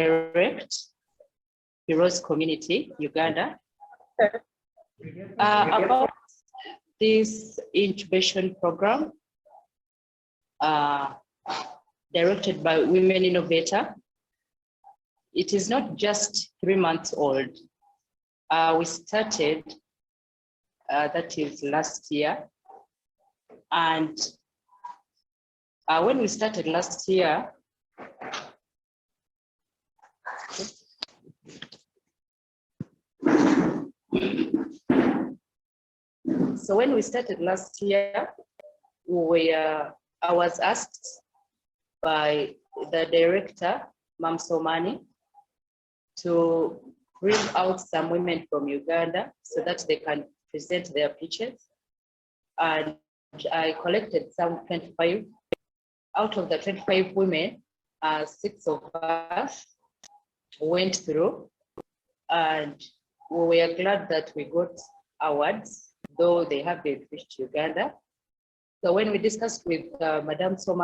direct Heroes Community, Uganda, about this incubation program directed by Womennovator. It is not just 3 months old. We started, that is last year. And when we started last year, so when we started last year, I was asked by the director, Mam Somani, to bring out some women from Uganda so that they can present their pitches. And I collected some 25. Out of the 25 women, 6 of us went through, and we were glad that we got awards, though they have been reached Uganda. So when we discussed with Madam Somani,